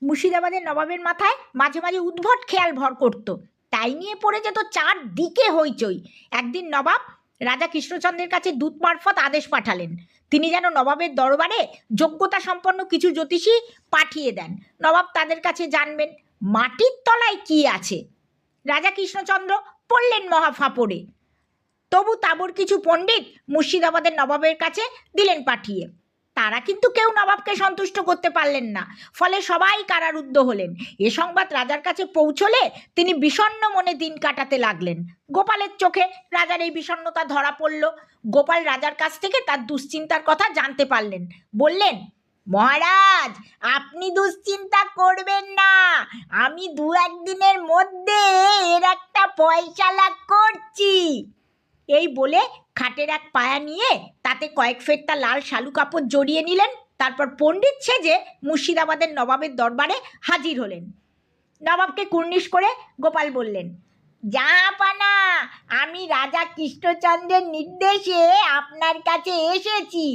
মুর্শিদাবাদের নবাবের মাথায় মাঝে মাঝে উদ্ভট খেয়াল ভর করত, তাই নিয়ে পড়ে যেত চারদিকে হইচই। একদিন নবাব রাজা কৃষ্ণচন্দ্রের কাছে দূত মারফত আদেশ পাঠালেন, তিনি যেন নবাবের দরবারে যোগ্যতা সম্পন্ন কিছু জ্যোতিষী পাঠিয়ে দেন। নবাব তাদের কাছে জানবেন মাটির তলায় কি আছে। রাজা কৃষ্ণচন্দ্র পড়লেন মহা ফাঁপড়ে। তবু তাবর কিছু পণ্ডিত মুর্শিদাবাদের নবাবের কাছে দিলেন পাঠিয়ে। তারা কিন্তু কেউ নবাবকে সন্তুষ্ট করতে পারলেন না, ফলে সবাই কারারুদ্ধ হলেন। এ সংবাদ রাজার কাছে পৌঁছলে তিনি বিষণ্ণ মনে দিন কাটাতে লাগলেন। গোপালের চোখে রাজার এই বিষণ্ণতা ধরা পড়ল। গোপাল রাজার কাছ থেকে তার দুশ্চিন্তার কথা জানতে পারলেন। বললেন, মহারাজ, আপনি দুশ্চিন্তা করবেন না, আমি দু একদিনের মধ্যে এর একটা ফয়সালা করছি। এই বলে খাটের এক পায়া নিয়ে তাতে কয়েক ফেটটা লাল শালু কাপড় জড়িয়ে নিলেন। তারপর পণ্ডিত সেজে মুর্শিদাবাদের নবাবের দরবারে হাজির হলেন। নবাবকে কুর্নিশ করে গোপাল বললেন, জাহাপানা, আমি রাজা কৃষ্ণচন্দ্রের নির্দেশে আপনার কাছে এসেছি।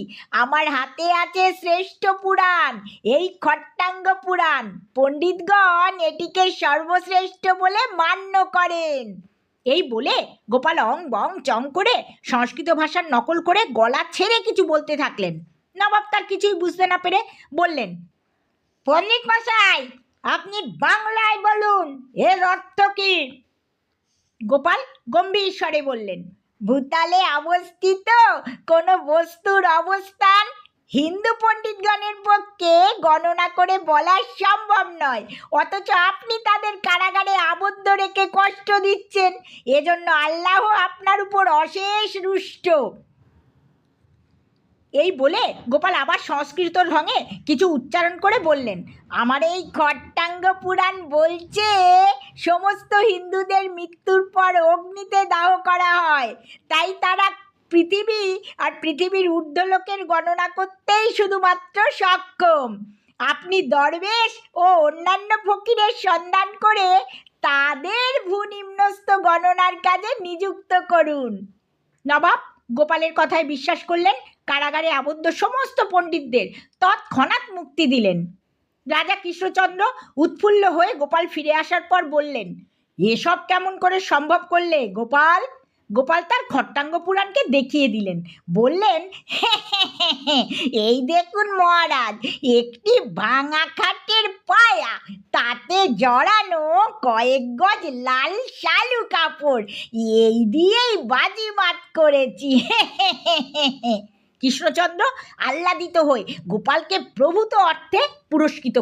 আমার হাতে আছে শ্রেষ্ঠ পুরাণ, এই খট্টাঙ্গ পুরাণ। পণ্ডিতগণ এটিকে সর্বশ্রেষ্ঠ বলে মান্য করেন। এই বলে গোপাল অং বং চং করে সংস্কৃত ভাষার নকল করে গলা ছেড়ে কিছু বলতে থাকলেন। নবাব তার কিছুই বুঝতে না পেরে বললেন, পণ্ডিত মশাই, আপনি বাংলায় বলুন, এর অর্থ কি? গোপাল গম্ভীর স্বরে বললেন, ভূতালে অবস্থিত কোনো বস্তুর অবস্থান হিন্দু পণ্ডিতগণের পক্ষে গণনা করে বলা সম্ভব নয়, অথচ আপনি তাদের কারাগারে আবদ্ধ রেখে কষ্ট দিচ্ছেন। এজন্য আল্লাহ আপনার উপর অশেষ রুষ্ট। এই বলে গোপাল আবার সংস্কৃত ঢঙে কিছু উচ্চারণ করে বললেন, আমার এই খট্টাঙ্গ পুরাণ বলছে সমস্ত হিন্দুদের মৃত্যুর পর অগ্নিতে দাহ করা হয়, তাই তারা পৃথিবী আর পৃথিবীর ঊর্ধ্বলোকের গণনা করতেই শুধুমাত্র সক্ষম। আপনি দরবেশ ও অন্যান্য ফকিরের সন্ধান করে তাদের ভূনিম্নস্থ গণনার কাজে নিযুক্ত করুন। নবাব গোপালের কথায় বিশ্বাস করলেন, কারাগারে আবদ্ধ সমস্ত পণ্ডিতদের তৎক্ষণাৎ মুক্তি দিলেন। রাজা কৃষ্ণচন্দ্র উৎফুল্ল হয়ে গোপাল ফিরে আসার পর বললেন, এসব কেমন করে সম্ভব করলে গোপাল? গোপাল তার খট্টাঙ্গ পুরাণকে দেখিয়ে দিলেন। বললেন, এই দেখুন মহারাজ, একটি ভাঙা খাটের পায়া, তাতে জড়ানো কয়েক গজ লাল শালু কাপড়, এই দিয়েই বাজিমাত করেছি। কৃষ্ণচন্দ্র আহ্লাদিত হয়ে গোপালকে প্রভূত অর্থে পুরস্কৃত